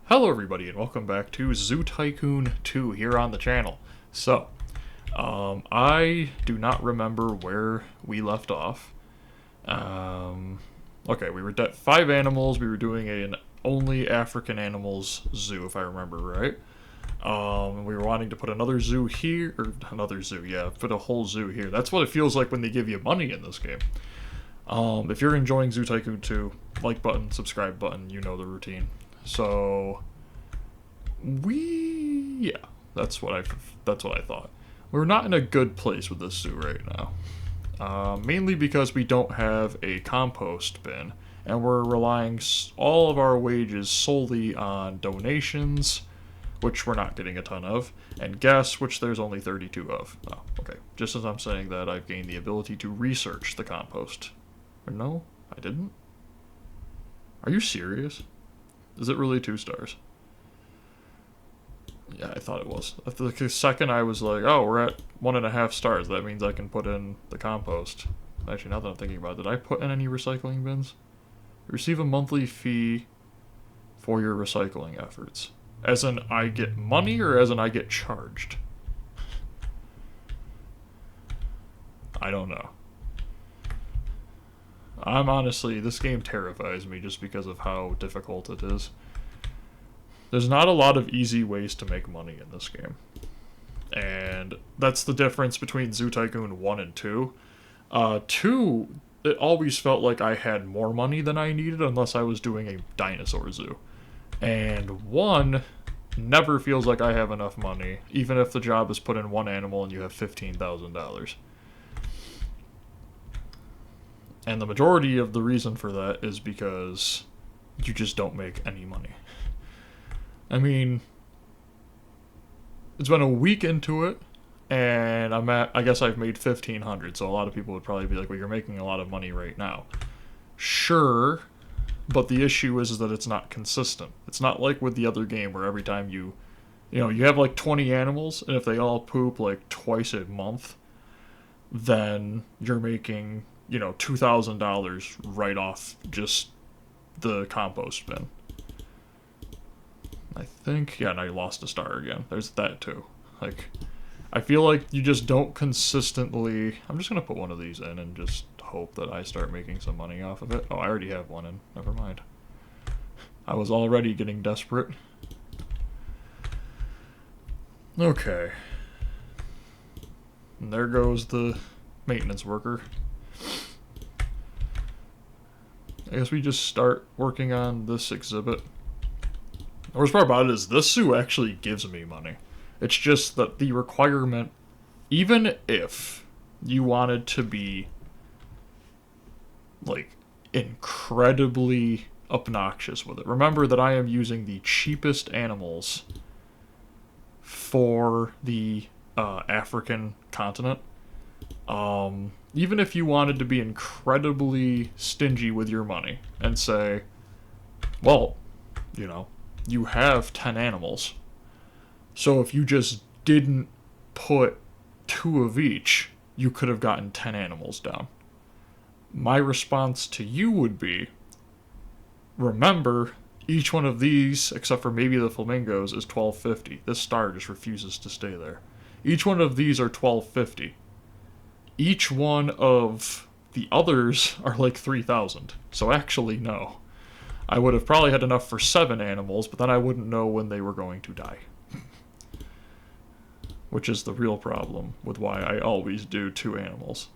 Hello everybody and welcome back to Zoo Tycoon 2 here on the channel. So, I do not remember where we left off. Okay, we were 5 animals, we were doing an only African animals zoo if I remember right. We were wanting to put another zoo here, or another zoo, yeah, put a whole zoo here. That's what it feels like when they give you money in this game. If you're enjoying Zoo Tycoon 2, like button, subscribe button, you know the routine. So, yeah, that's what I thought. We're not in a good place with this zoo right now. Mainly because we don't have a compost bin, and we're relying all of our wages solely on donations, which we're not getting a ton of, and guests, which there's only 32 of. Oh, okay. Just as I'm saying that, I've gained the ability to research the compost. Or no, I didn't? Are you serious? Is it really 2 stars? Yeah, I thought it was. After the second I was like, oh, we're at 1.5 stars. That means I can put in the compost. Actually, now that I'm thinking about it, did I put in any recycling bins? Receive a monthly fee for your recycling efforts. As in, I get money, or as in I get charged? I don't know. I'm honestly, this game terrifies me just because of how difficult it is. There's not a lot of easy ways to make money in this game. And that's the difference between Zoo Tycoon 1 and 2. 2, it always felt like I had more money than I needed unless I was doing a dinosaur zoo. And 1 never feels like I have enough money, even if the job is put in 1 animal and you have $15,000. And the majority of the reason for that is because you just don't make any money. I mean, it's been a week into it, and I guess I've made 1,500, so a lot of people would probably be like, well, you're making a lot of money right now. Sure, but the issue is that it's not consistent. It's not like with the other game where every time you have like 20 animals, and if they all poop like twice a month, then you're making, $2,000 right off just the compost bin. I think, yeah, and I lost a star again. There's that too. Like, I feel like you just don't consistently... I'm just going to put one of these in and just hope that I start making some money off of it. Oh, I already have one in. Never mind. I was already getting desperate. Okay. And there goes the maintenance worker. I guess we just start working on this exhibit. The worst part about it is this zoo actually gives me money. It's just that the requirement, even if you wanted to be, like, incredibly obnoxious with it. Remember that I am using the cheapest animals for the African continent. Even if you wanted to be incredibly stingy with your money and say, well, you have 10 animals. So if you just didn't put 2 of each, you could have gotten 10 animals down. My response to you would be, remember, each one of these, except for maybe the flamingos, is $12.50. This star just refuses to stay there. Each one of these are $12.50. Each one of the others are like 3,000. So actually, no. I would have probably had enough for 7 animals, but then I wouldn't know when they were going to die. Which is the real problem with why I always do 2 animals.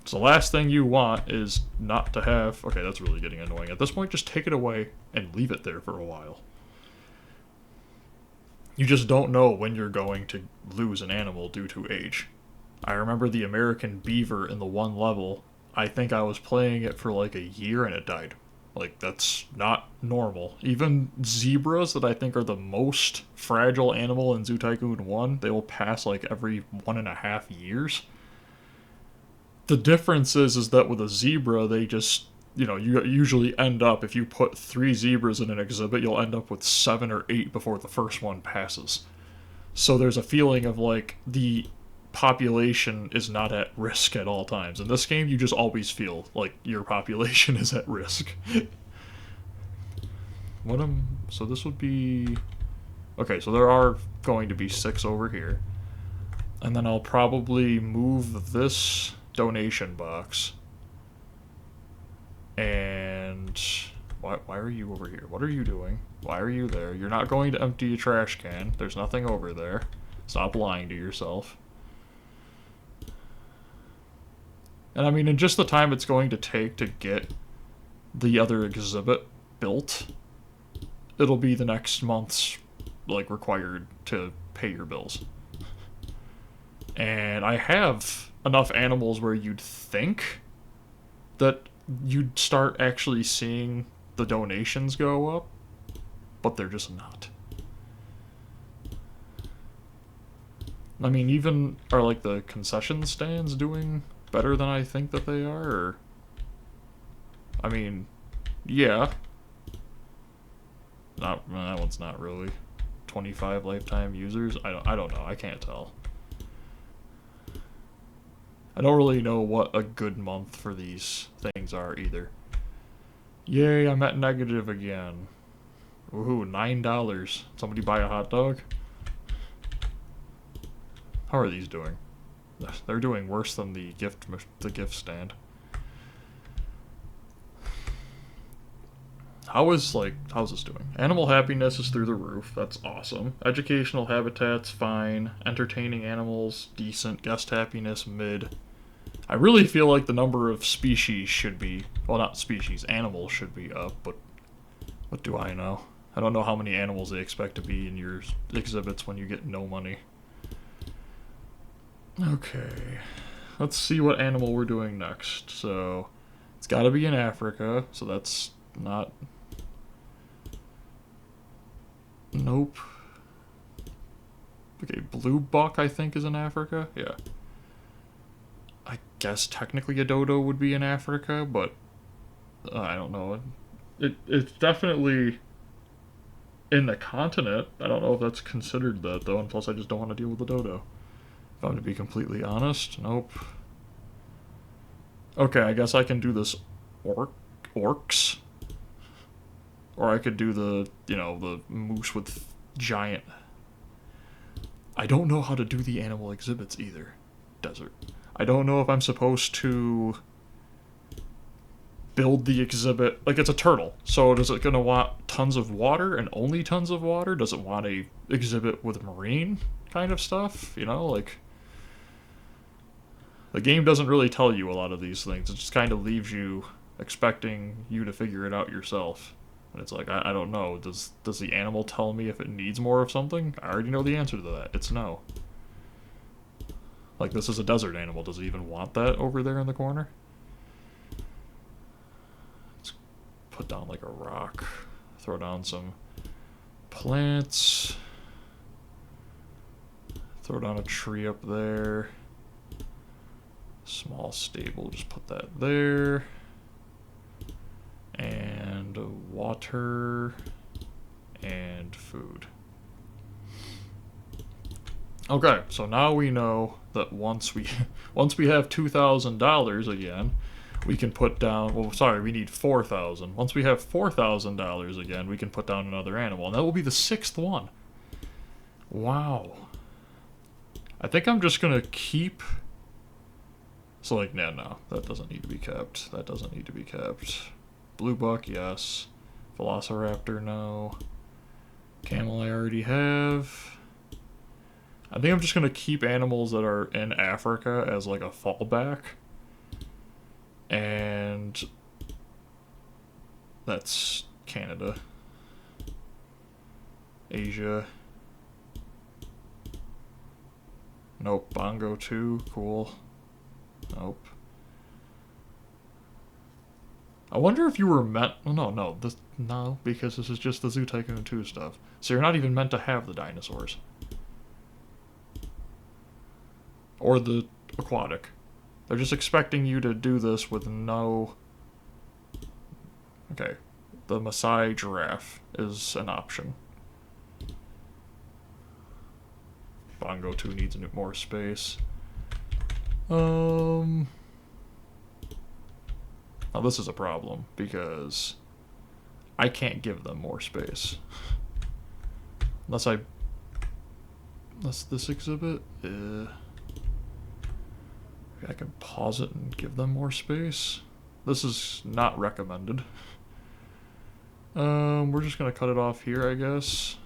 So the last thing you want is not to have... Okay, that's really getting annoying. At this point, just take it away and leave it there for a while. You just don't know when you're going to lose an animal due to age. I remember the American beaver in the 1 level. I think I was playing it for like a year and it died. Like, that's not normal. Even zebras, that I think are the most fragile animal in Zoo Tycoon 1, they will pass like every 1.5 years. The difference is that with a zebra, they just, you usually end up, if you put 3 zebras in an exhibit, you'll end up with 7 or 8 before the first one passes. So there's a feeling of like the population is not at risk at all times. In this game, you just always feel like your population is at risk. So this would be... Okay, so there are going to be 6 over here. And then I'll probably move this donation box. And... Why are you over here? What are you doing? Why are you there? You're not going to empty a trash can. There's nothing over there. Stop lying to yourself. And I mean, in just the time it's going to take to get the other exhibit built, it'll be the next month's, like, required to pay your bills. And I have enough animals where you'd think that you'd start actually seeing the donations go up, but they're just not. I mean, even are like the concession stands doing better than I think that they are? Or, I mean, yeah. That one's not really. 25 lifetime users? I don't know. I can't tell. I don't really know what a good month for these things are either. Yay, I'm at negative again. Woohoo, $9. Somebody buy a hot dog? How are these doing? They're doing worse than the gift stand. How's this doing? Animal happiness is through the roof. That's awesome. Educational habitats, fine. Entertaining animals, decent. Guest happiness, mid. I really feel like the number of species should be... Well, not species, animals should be up, but what do I know? I don't know how many animals they expect to be in your exhibits when you get no money. Okay. Let's see what animal we're doing next. So, it's gotta be in Africa, so that's not... Nope. Okay, blue buck I think is in Africa? Yeah. I guess technically a dodo would be in Africa, but I don't know. It's definitely in the continent. I don't know if that's considered that, though, and plus I just don't want to deal with the dodo. If I'm to be completely honest, nope. Okay, I guess I can do this orcs. Or I could do the moose with giant... I don't know how to do the animal exhibits either. Desert. I don't know if I'm supposed to build the exhibit... Like, it's a turtle, so is it going to want tons of water and only tons of water? Does it want a exhibit with marine kind of stuff? You know, like... The game doesn't really tell you a lot of these things. It just kind of leaves you expecting you to figure it out yourself. And it's like, I don't know. Does the animal tell me if it needs more of something? I already know the answer to that. It's no. Like, this is a desert animal. Does it even want that over there in the corner? Let's put down, like, a rock. Throw down some plants. Throw down a tree up there. Small stable. Just put that there. And water and food. Okay, so now we know that once we have $2,000 again, we can put down... Well, sorry, we need $4,000. Once we have $4,000 again, we can put down another animal, and that will be the 6th one. Wow. I think I'm just gonna keep... So, like, no, that doesn't need to be kept. That doesn't need to be kept. Blue buck, yes. Velociraptor, no. Camel, I already have. I think I'm just going to keep animals that are in Africa as, like, a fallback. And that's Canada. Asia. Nope. Bongo 2, cool. Nope. I wonder if you were meant... No, because this is just the Zoo Tycoon 2 stuff. So you're not even meant to have the dinosaurs. Or the aquatic. They're just expecting you to do this with no... Okay. The Maasai giraffe is an option. Bongo 2 needs more space. Now this is a problem, because I can't give them more space. Unless this exhibit, I can pause it and give them more space. This is not recommended. We're just gonna cut it off here, I guess,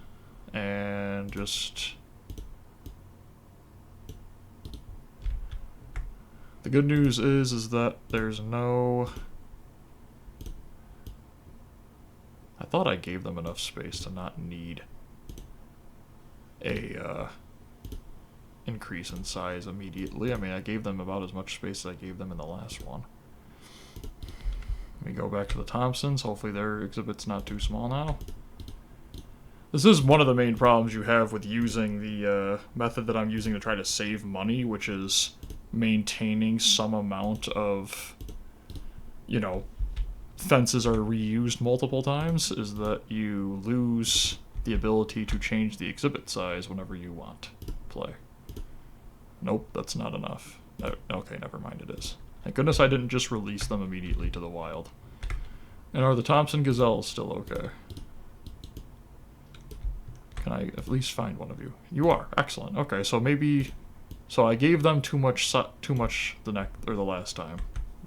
and just. The good news is that there's no. I thought I gave them enough space to not need a increase in size immediately. I mean, I gave them about as much space as I gave them in the last one. Let me go back to the Thompsons. Hopefully their exhibit's not too small now. This is one of the main problems you have with using the method that I'm using to try to save money, which is maintaining some amount of, you know, fences are reused multiple times, is that you lose the ability to change the exhibit size whenever you want to play. Nope, that's not enough. Okay, never mind, it is. Thank goodness I didn't just release them immediately to the wild. And are the Thompson Gazelles still okay? Can I at least find one of you? You are. Excellent. Okay, so maybe... So I gave them too much the last time.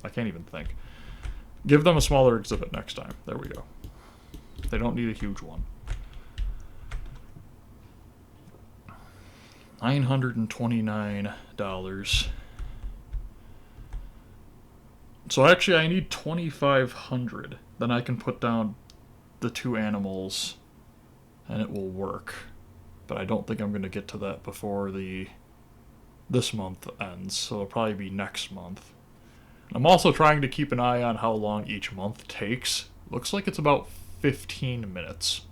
I can't even think. Give them a smaller exhibit next time. There we go. They don't need a huge one. $929. So actually I need $2,500. Then I can put down the 2 animals and it will work. But I don't think I'm going to get to that before this month ends, so it'll probably be next month. I'm also trying to keep an eye on how long each month takes. Looks like it's about 15 minutes.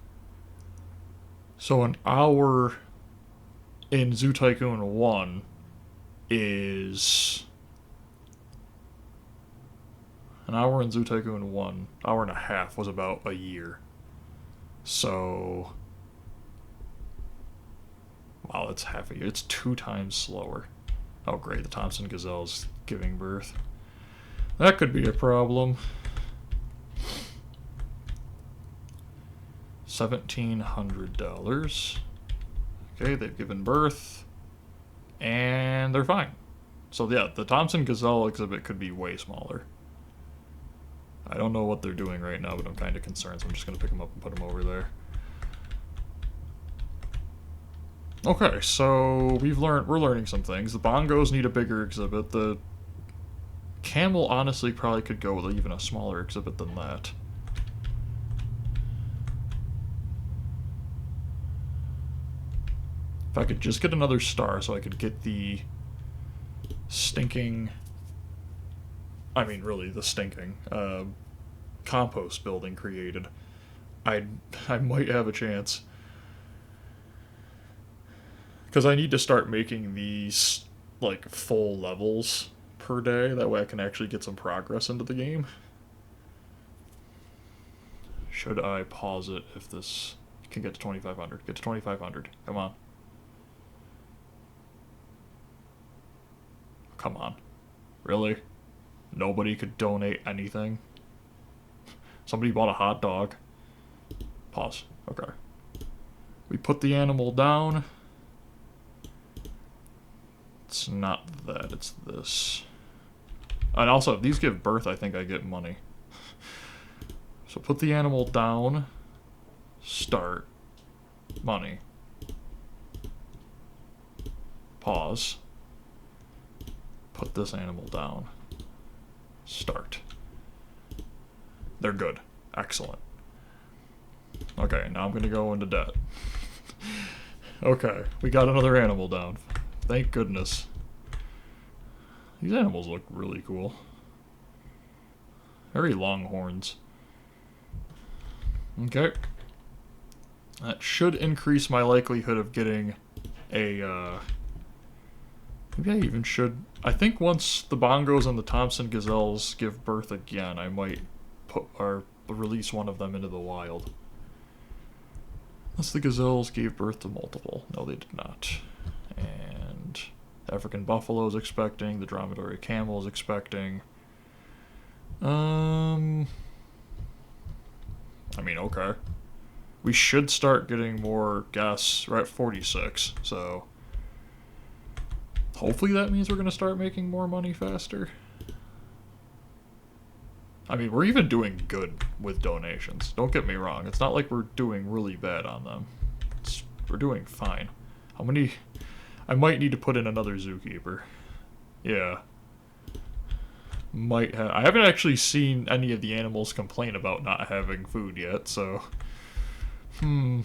So an hour in Zoo Tycoon 1 is... An hour in Zoo Tycoon 1, hour and a half, was about a year. So... Wow, that's half a year. It's 2 times slower. Oh great, the Thompson Gazelle's giving birth. That could be a problem. $1,700. Okay, they've given birth. And they're fine. So yeah, the Thompson Gazelle exhibit could be way smaller. I don't know what they're doing right now, but I'm kind of concerned, so I'm just going to pick them up and put them over there. Okay, so we're learning some things. The bongos need a bigger exhibit. The camel honestly probably could go with even a smaller exhibit than that. If I could just get another star so I could get the stinking... I mean, really, the stinking compost building created, I might have a chance. Because I need to start making these, like, full levels per day. That way I can actually get some progress into the game. Should I pause it if this can get to 2,500? Get to 2,500. Come on. Come on. Really? Nobody could donate anything? Somebody bought a hot dog. Pause. Okay. We put the animal down. It's not that, it's this. And also, if these give birth, I think I get money. So put the animal down. Start. Money. Pause. Put this animal down. Start. They're good. Excellent. Okay, now I'm gonna go into debt. Okay, we got another animal down. Thank goodness. These animals look really cool. Very long horns. Okay. That should increase my likelihood of getting a, maybe I even should... I think once the bongos and the Thompson Gazelles give birth again, I might put or release one of them into the wild. Unless the gazelles gave birth to multiple. No, they did not. And the African buffalo is expecting. The dromedary camel is expecting. I I mean, okay. We should start getting more guests. We're at 46, so hopefully that means we're going to start making more money faster. I mean, we're even doing good with donations. Don't get me wrong. It's not like we're doing really bad on them. We're doing fine. How many... I might need to put in another zookeeper. Yeah. Might have... I haven't actually seen any of the animals complain about not having food yet, so... The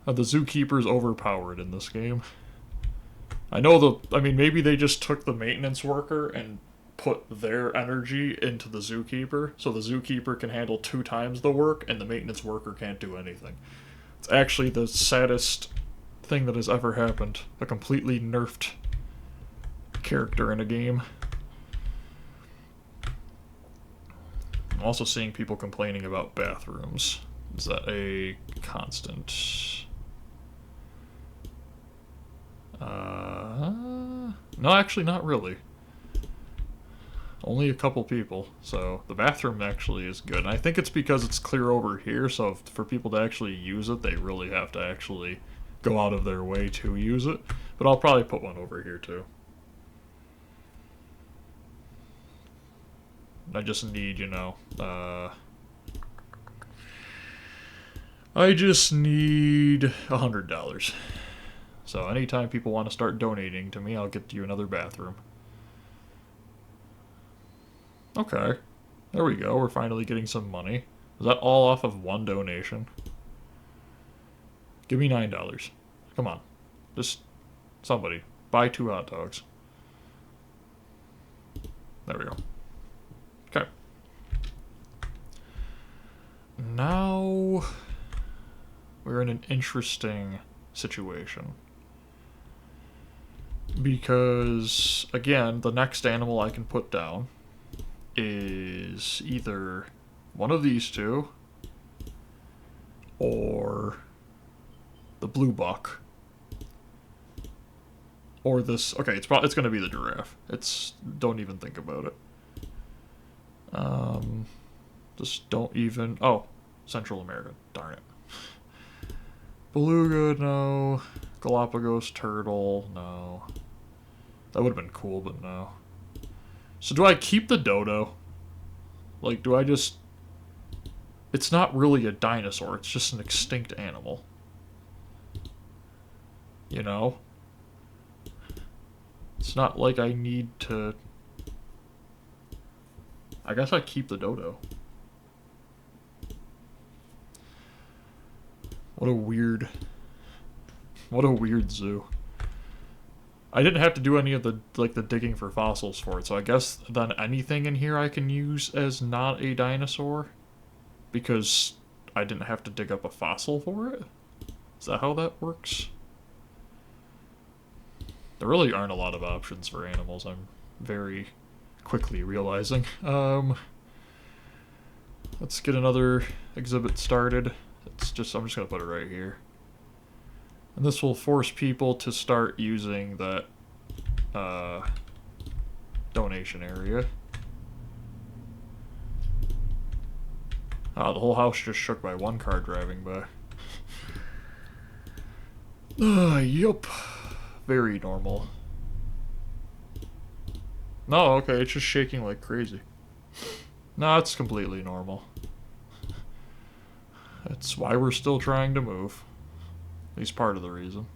zookeeper's overpowered in this game. I know I mean, maybe they just took the maintenance worker and put their energy into the zookeeper, so the zookeeper can handle 2 times the work, and the maintenance worker can't do anything. It's actually the saddest thing that has ever happened. A completely nerfed character in a game. I'm also seeing people complaining about bathrooms. Is that a constant? No, actually not really. Only a couple people, so the bathroom actually is good. And I think it's because it's clear over here, so for people to actually use it, they really have to actually go out of their way to use it. But I'll probably put one over here too. I just need, you know, I just need $100. So anytime people want to start donating to me, I'll get you another bathroom. Okay. There we go. We're finally getting some money. Is that all off of one donation? Give me $9. Come on. Just somebody. Buy 2 hot dogs. There we go. Okay. Now we're in an interesting situation. Because, again, the next animal I can put down is either one of these two or the blue buck or this. Okay, it's going to be the giraffe. Don't even think about it. Just don't even. Oh, Central America. Darn it. Beluga, no. Galapagos turtle, no. That would have been cool, but no. So do I keep the dodo? Like, do I just... It's not really a dinosaur, it's just an extinct animal. You know? It's not like I need to... I guess I keep the dodo. What a weird zoo. I didn't have to do any of the digging for fossils for it, so I guess then anything in here I can use as not a dinosaur, because I didn't have to dig up a fossil for it? Is that how that works? There really aren't a lot of options for animals, I'm very quickly realizing. Let's get another exhibit started. I'm just gonna put it right here. And this will force people to start using that donation area. Ah, the whole house just shook by one car driving by. Yup. Very normal. No, okay, it's just shaking like crazy. No, it's completely normal. That's why we're still trying to move. At least part of the reason.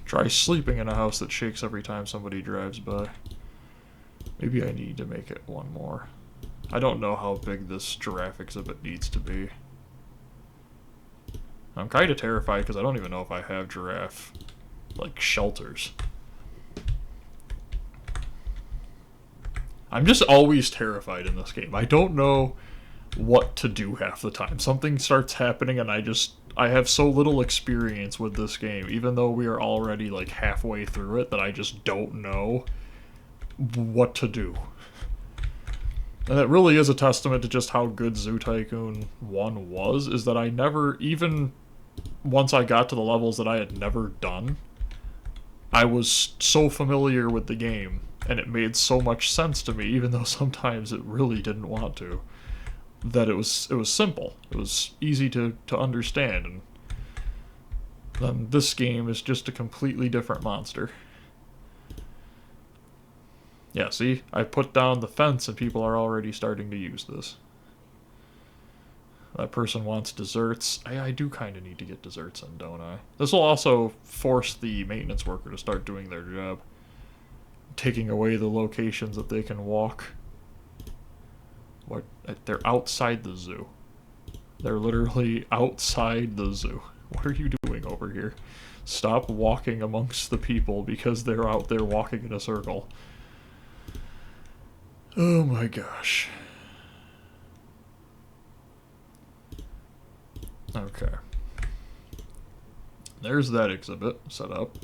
Try sleeping in a house that shakes every time somebody drives by. Maybe I need to make it one more. I don't know how big this giraffe exhibit needs to be. I'm kind of terrified because I don't even know if I have giraffe, like, shelters. I'm just always terrified in this game. I don't know what to do half the time. Something starts happening and I have so little experience with this game, even though we are already like halfway through it, that I just don't know what to do. And it really is a testament to just how good Zoo Tycoon 1 was, is that I never, even once I got to the levels that I had never done, I was so familiar with the game and it made so much sense to me, even though sometimes it really didn't want to, that it was simple. It was easy to understand, and then this game is just a completely different monster. Yeah, see? I put down the fence and people are already starting to use this. That person wants desserts. I do kind of need to get desserts in, don't I? This will also force the maintenance worker to start doing their job. Taking away the locations that they can walk. What? They're outside the zoo. They're literally outside the zoo. What are you doing over here? Stop walking amongst the people because they're out there walking in a circle. Oh my gosh. Okay. There's that exhibit set up.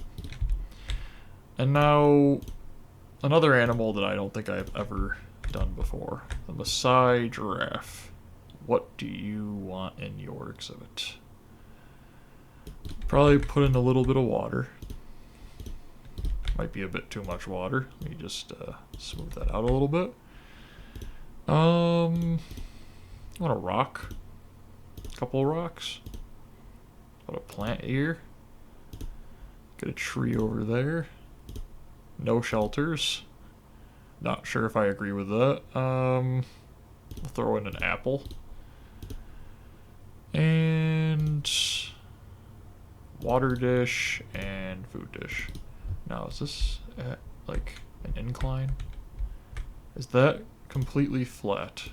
And now, another animal that I don't think I've ever done before. The Maasai giraffe. What do you want in your exhibit? Probably put in a little bit of water. Might be a bit too much water. Let me just smooth that out a little bit. I want a rock. A couple of rocks. Put a plant here. Get a tree over there. No shelters. Not sure if I agree with that. I'll throw in an apple. And water dish and food dish. Now, is this at, like, an incline? Is that completely flat?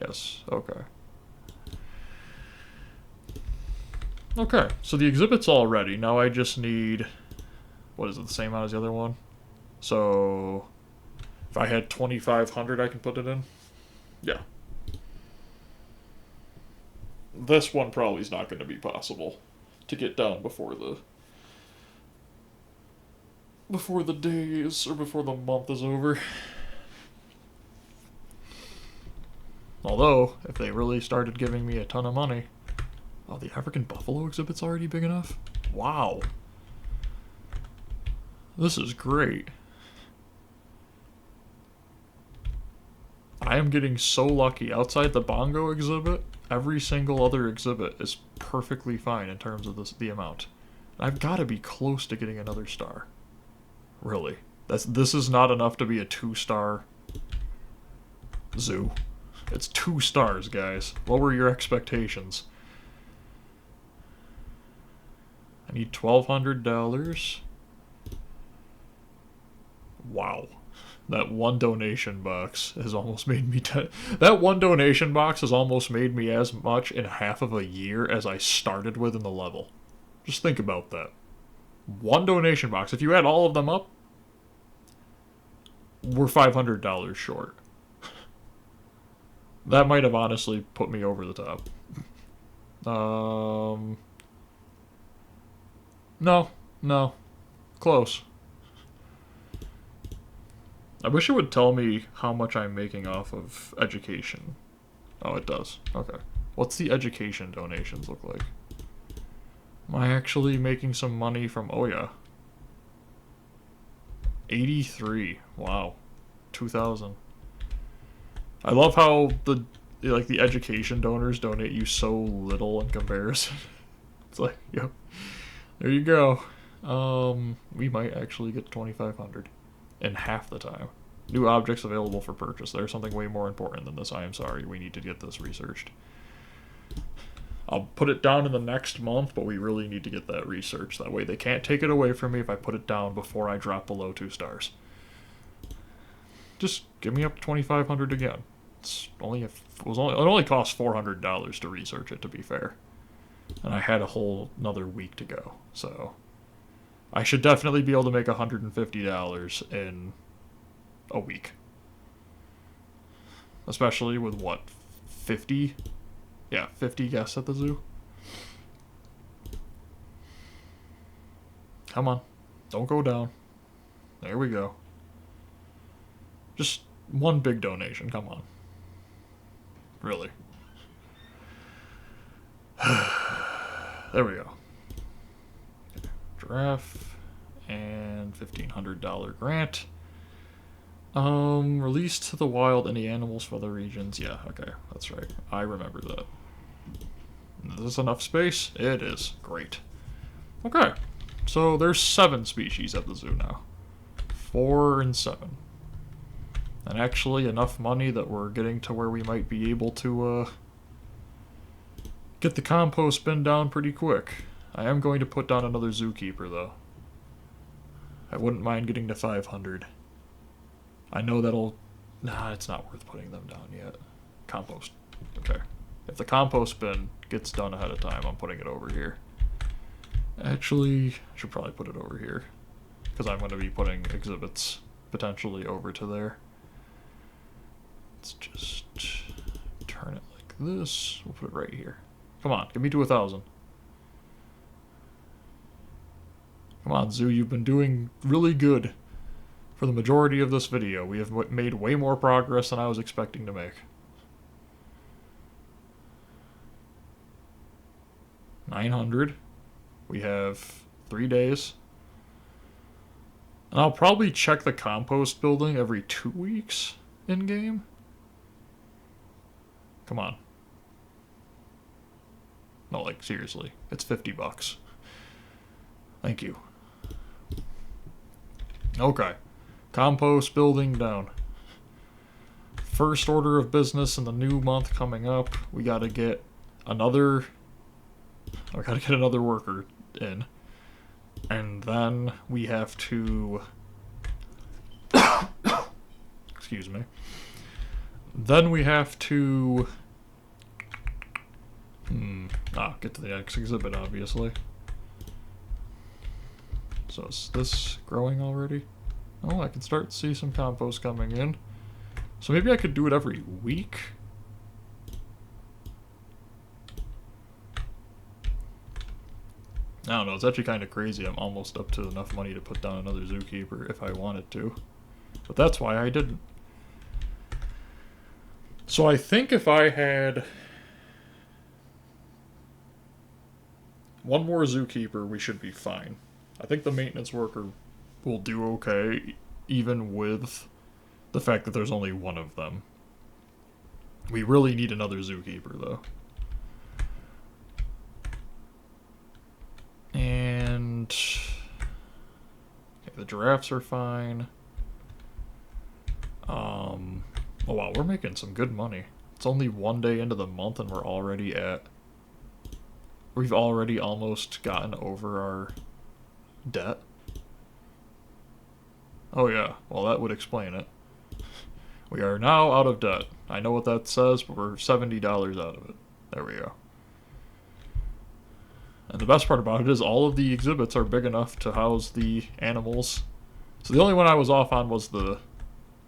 Yes, okay. Okay, so the exhibit's all ready. Now I just need... What is it, the same amount as the other one? So... If I had 2,500, I can put it in? Yeah. This one probably is not going to be possible to get done before the days or before the month is over. Although, if they really started giving me a ton of money... Oh, the African buffalo exhibit's already big enough? Wow. This is great. I am getting so lucky. Outside the bongo exhibit, every single other exhibit is perfectly fine in terms of the amount. I've got to be close to getting another star. Really. This is not enough to be a 2-star zoo. It's 2 stars, guys. Lower your expectations. I need $1,200. Wow. That one donation box has almost made me... That one donation box has almost made me as much in half of a year as I started with in the level. Just think about that. One donation box. If you add all of them up, we're $500 short. That might have honestly put me over the top. No. Close. I wish it would tell me how much I'm making off of education. Oh, it does. Okay. What's the education donations look like? Am I actually making some money from... Oh, yeah. 83. Wow. 2,000. I love how the education donors donate you so little in comparison. It's like, yep. There you go. We might actually get 2,500 in half the time. New objects available for purchase. There's something way more important than this. I am sorry. We need to get this researched. I'll put it down in the next month, but we really need to get that researched. That way they can't take it away from me if I put it down before I drop below 2 stars. Just give me up to 2,500 again. It only cost $400 to research it, to be fair. And I had a whole another week to go, so I should definitely be able to make $150 in a week. Especially with what, 50? Yeah, 50 guests at the zoo. Come on, don't go down. There we go. Just one big donation, come on. Really. There we go. Okay. Giraffe and $1,500 grant. Release to the wild any animals for other regions. Yeah, okay, that's right. I remember that. Is this enough space? It is. Great. Okay, so there's 7 species at the zoo now. 4 and 7. And actually enough money that we're getting to where we might be able to, get the compost bin down pretty quick. I am going to put down another zookeeper, though. I wouldn't mind getting to 500. I know that'll... Nah, it's not worth putting them down yet. Compost. Okay. If the compost bin gets done ahead of time, I'm putting it over here. Actually, I should probably put it over here. Because I'm going to be putting exhibits potentially over to there. Let's just turn it like this. We'll put it right here. Come on, get me to 1,000. Come on, Zoo, you've been doing really good for the majority of this video. We have made way more progress than I was expecting to make. 900. We have 3 days. And I'll probably check the compost building every 2 weeks in-game. Come on. No, like, seriously. It's $50. Thank you. Okay. Compost building down. First order of business in the new month coming up. We gotta get another... I gotta get another worker in. And then we have to... Excuse me. Then we have to... get to the next exhibit, obviously. So is this growing already? Oh, I can start to see some compost coming in. So maybe I could do it every week? I don't know, it's actually kind of crazy. I'm almost up to enough money to put down another zookeeper if I wanted to. But that's why I didn't. So I think if I had one more zookeeper, we should be fine. I think the maintenance worker will do okay, even with the fact that there's only one of them. We really need another zookeeper, though. And... okay, the giraffes are fine. Oh wow, we're making some good money. It's only 1 day into the month and we're already at... we've already almost gotten over our debt. Oh yeah, well that would explain it. We are now out of debt. I know what that says, but we're $70 out of it. There we go. And the best part about it is all of the exhibits are big enough to house the animals. So the only one I was off on was the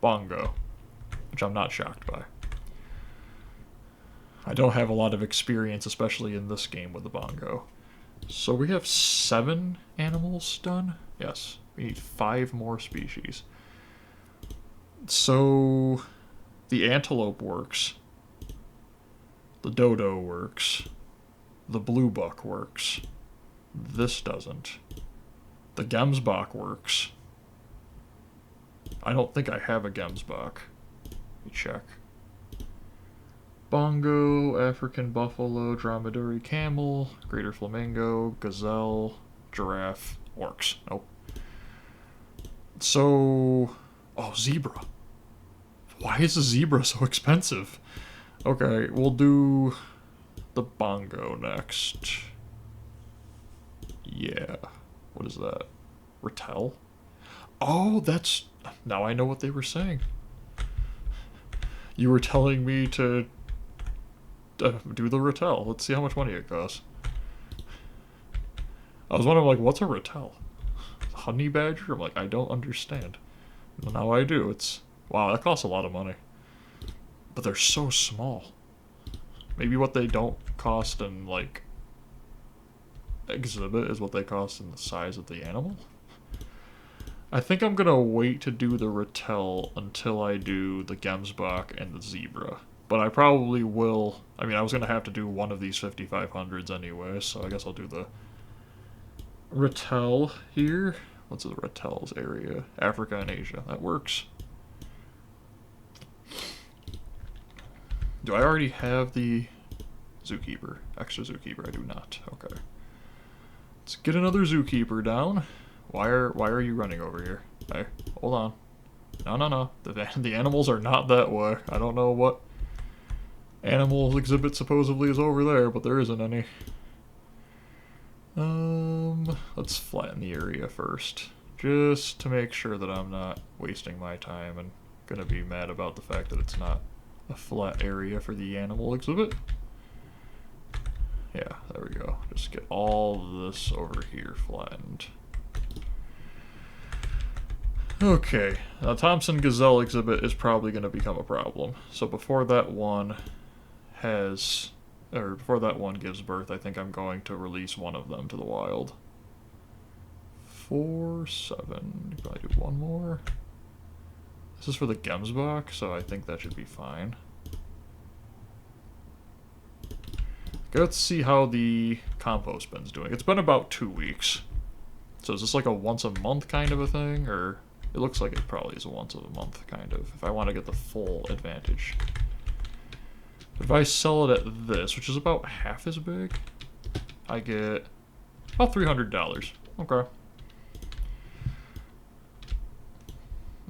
bongo, which I'm not shocked by. I don't have a lot of experience, especially in this game, with the bongo. So we have 7 animals done? Yes. We need 5 more species. So the antelope works. The dodo works. The blue buck works. This doesn't. The gemsbok works. I don't think I have a gemsbok. Let me check. Bongo, African buffalo, dromedary camel, greater flamingo, gazelle, giraffe, orcs. Nope. So... oh, zebra. Why is a zebra so expensive? Okay, we'll do the bongo next. Yeah. What is that? Ratel? Oh, that's... now I know what they were saying. You were telling me to do the ratel. Let's see how much money it costs. I was wondering, like, what's a ratel? Honey badger? I'm like, I don't understand. Well, now I do. It's... wow, that costs a lot of money. But they're so small. Maybe what they don't cost in, like, exhibit is what they cost in the size of the animal? I think I'm gonna wait to do the ratel until I do the gemsbok and the zebra. But I probably will... I mean, I was gonna have to do one of these 5500s anyway, so I guess I'll do the ratel here. what's the reptiles area? Africa and Asia. That works. Do I already have the zookeeper? Extra zookeeper? I do not. Okay. Let's get another zookeeper down. Why are you running over here? Hey, hold on. No. The animals are not that way. I don't know what animal exhibit supposedly is over there, but there isn't any. Let's flatten the area first, just to make sure that I'm not wasting my time and gonna be mad about the fact that it's not a flat area for the animal exhibit. Yeah, there we go. Just get all this over here flattened. Okay, now Thompson Gazelle exhibit is probably going to become a problem. So before that one gives birth, I think I'm going to release one of them to the wild. 4, 7, probably do one more. This is for the Gemsbach, so I think that should be fine. Okay, let's see how the compost bin's doing. It's been about 2 weeks. So is this like a once a month kind of a thing, or... It looks like it probably is a once a month, kind of, if I want to get the full advantage. If I sell it at this, which is about half as big, I get about $300. Okay.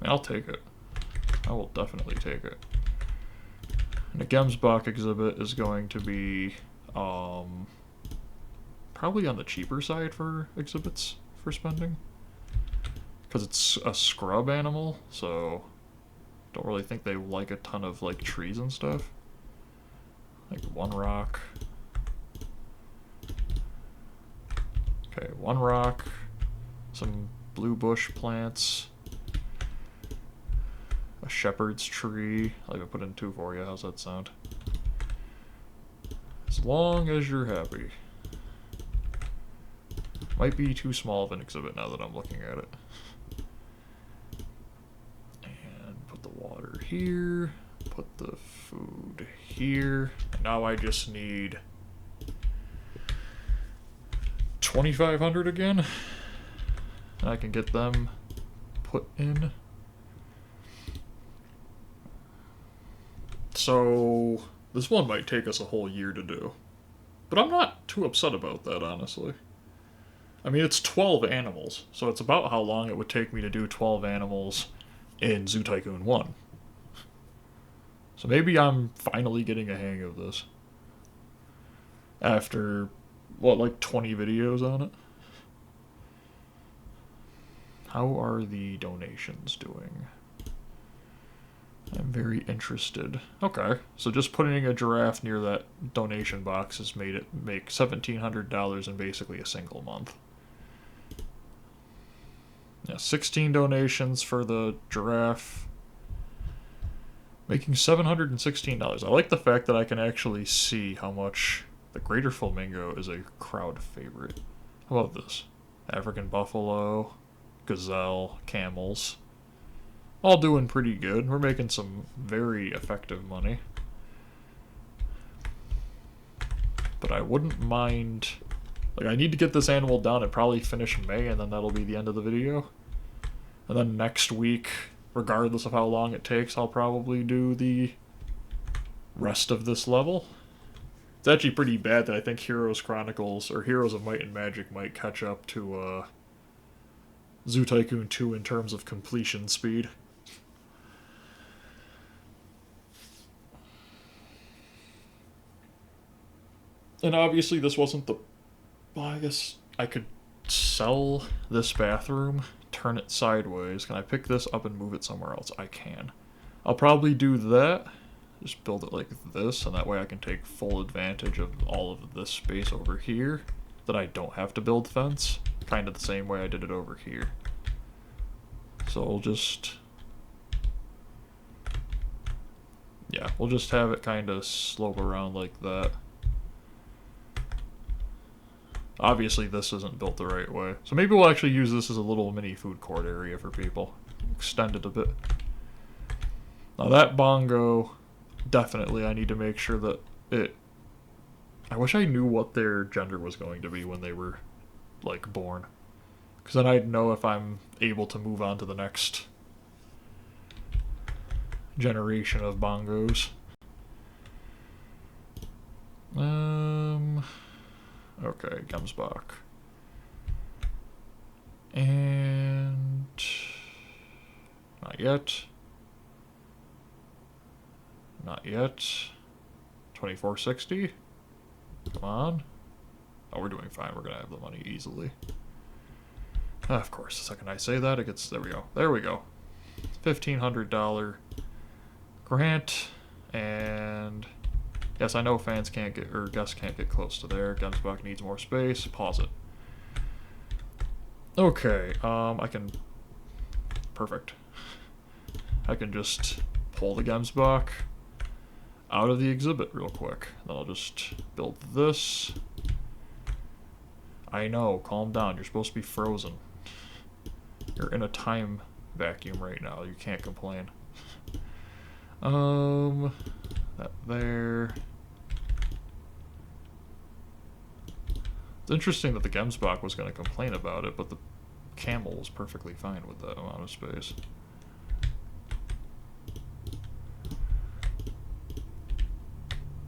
I'll take it. I will definitely take it. And the Gemsbach exhibit is going to be probably on the cheaper side for exhibits for spending. Because it's a scrub animal, so don't really think they like a ton of like trees and stuff. Like one rock. Okay, one rock, some blue bush plants, a shepherd's tree. I'll even put in 2 for you. How's that sound? As long as you're happy. Might be too small of an exhibit now that I'm looking at it. Water here, put the food here. Now I just need 2,500 again, and I can get them put in. So this one might take us a whole year to do, but I'm not too upset about that, honestly. I mean, it's 12 animals, so it's about how long it would take me to do 12 animals in Zoo Tycoon 1. So maybe I'm finally getting a hang of this. After, what, like 20 videos on it? How are the donations doing? I'm very interested. Okay, so just putting a giraffe near that donation box has made it make $1,700 in basically a single month. Yeah, 16 donations for the giraffe, making $716. I like the fact that I can actually see how much the greater flamingo is a crowd favorite. How about this? African buffalo, gazelle, camels. All doing pretty good. We're making some very effective money. But I wouldn't mind... Like, I need to get this animal done and probably finish in May, and then that'll be the end of the video. And then next week, regardless of how long it takes, I'll probably do the rest of this level. It's actually pretty bad that I think Heroes Chronicles, or Heroes of Might and Magic might catch up to Zoo Tycoon 2 in terms of completion speed. And obviously this wasn't the... Well, I guess I could sell this bathroom, turn it sideways. Can I pick this up and move it somewhere else? I can. I'll probably do that. Just build it like this, and that way I can take full advantage of all of this space over here that I don't have to build fence. Kind of the same way I did it over here. So I'll just... Yeah, we'll just have it kind of slope around like that. Obviously, this isn't built the right way. So maybe we'll actually use this as a little mini food court area for people. Extend it a bit. Now that bongo, definitely I need to make sure that it... I wish I knew what their gender was going to be when they were, like, born. Because then I'd know if I'm able to move on to the next generation of bongos. Okay, Gemsbach. And... not yet. Not yet. 2460. Come on. Oh, we're doing fine. We're gonna have the money easily. Of course, the second I say that, it gets... there we go. There we go. $1,500 grant. And... yes, I know fans can't get... or guests can't get close to there. Gemsbach needs more space. Pause it. Okay, I can... perfect. I can just pull the Gemsbach out of the exhibit real quick. Then I'll just build this. I know, calm down. You're supposed to be frozen. You're in a time vacuum right now. You can't complain. That there. It's interesting that the Gemsbach was going to complain about it, but the camel was perfectly fine with that amount of space.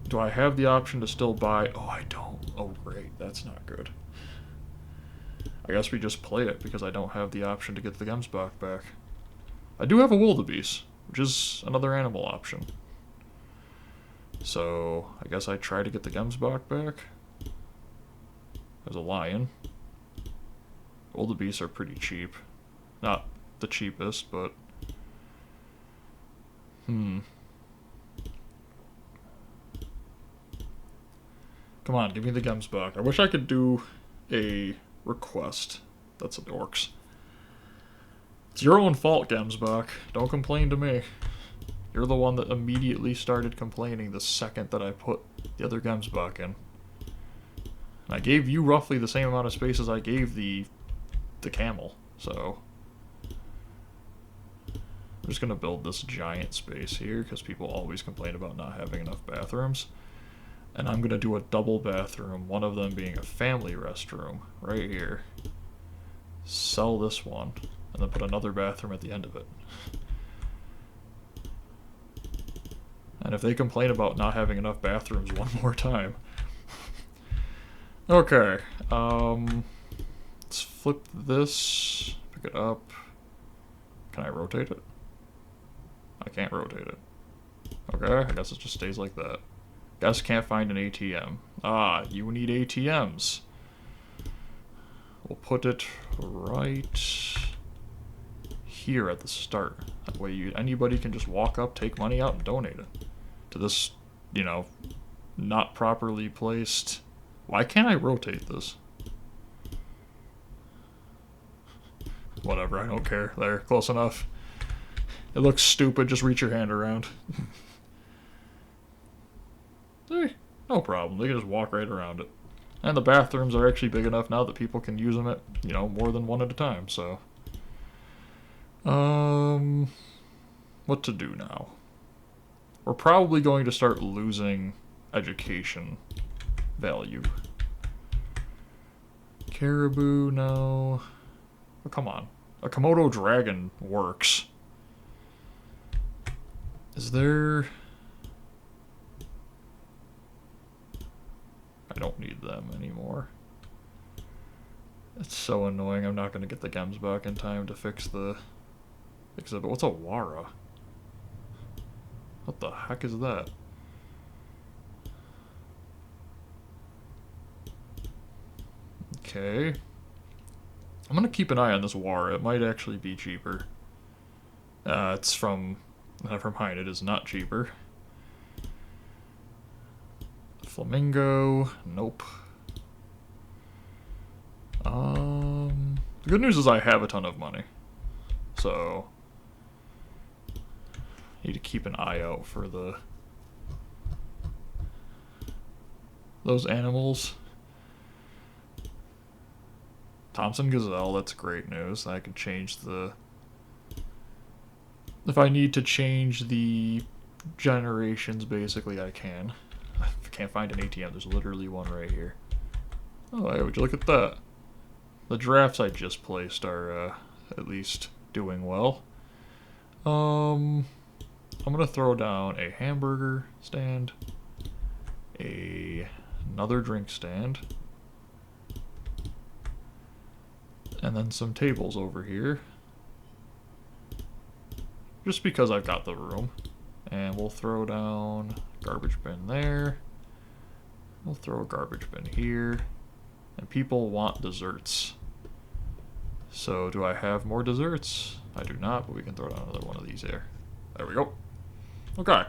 Do I have the option to still buy? Oh, I don't. Oh, great. That's not good. I guess we just play it because I don't have the option to get the Gemsbach back. I do have a wildebeest, which is another animal option. So, I guess I try to get the Gemsbach back. There's a lion. Wildebeests are pretty cheap. Not the cheapest, but... Come on, give me the Gemsbach. I wish I could do a request. That's the orcs. It's your own fault, Gemsbach. Don't complain to me. You're the one that immediately started complaining the second that I put the other Gemsbach in. And I gave you roughly the same amount of space as I gave the camel, so... I'm just gonna build this giant space here, because people always complain about not having enough bathrooms. And I'm gonna do a double bathroom, one of them being a family restroom, right here. Sell this one, and then put another bathroom at the end of it. And if they complain about not having enough bathrooms one more time... Okay, let's flip this, pick it up. Can I rotate it? I can't rotate it. Okay, I guess it just stays like that. Guess can't find an ATM. Ah, you need ATMs. We'll put it right here at the start. That way anybody can just walk up, take money out, and donate it to this, you know, not properly placed... Why can't I rotate this? Whatever, I don't care. There, close enough. It looks stupid, just reach your hand around. Hey, no problem, they can just walk right around it. And the bathrooms are actually big enough now that people can use them at, you know, more than one at a time, so... what to do now? We're probably going to start losing education value. Caribou, no. Oh, come on. A Komodo dragon works. Is there... I don't need them anymore. It's so annoying. I'm not going to get the Gemsbach in time to fix the exhibit. What's a Wara? What the heck is that? Okay. I'm gonna keep an eye on this Wara. It might actually be cheaper. It's from... never mind, it is not cheaper. Flamingo. Nope. The good news is I have a ton of money. So... need to keep an eye out for those animals. Thompson Gazelle, that's great news. I can change the... if I need to change the generations, basically, I can. If I can't find an ATM, there's literally one right here. Oh, hey, would you look at that? The giraffes I just placed are at least doing well. I'm gonna throw down a hamburger stand, another drink stand, and then some tables over here. Just because I've got the room. And we'll throw down a garbage bin there. We'll throw a garbage bin here. And people want desserts. So do I have more desserts? I do not, but we can throw down another one of these here. There we go. Okay.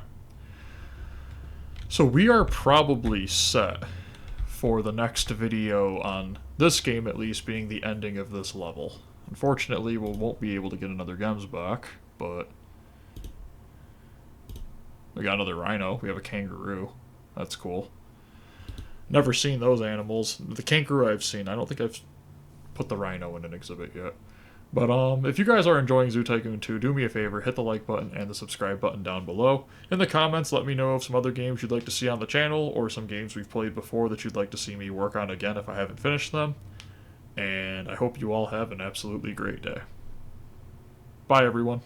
So we are probably set for the next video on this game, at least being the ending of this level. Unfortunately, we won't be able to get another Gems back, but we got another rhino. We have a kangaroo. That's cool. Never seen those animals. The kangaroo I've seen. I don't think I've put the rhino in an exhibit yet. But if you guys are enjoying Zoo Tycoon 2, do me a favor, hit the like button and the subscribe button down below. In the comments, let me know of some other games you'd like to see on the channel, or some games we've played before that you'd like to see me work on again if I haven't finished them. And I hope you all have an absolutely great day. Bye, everyone.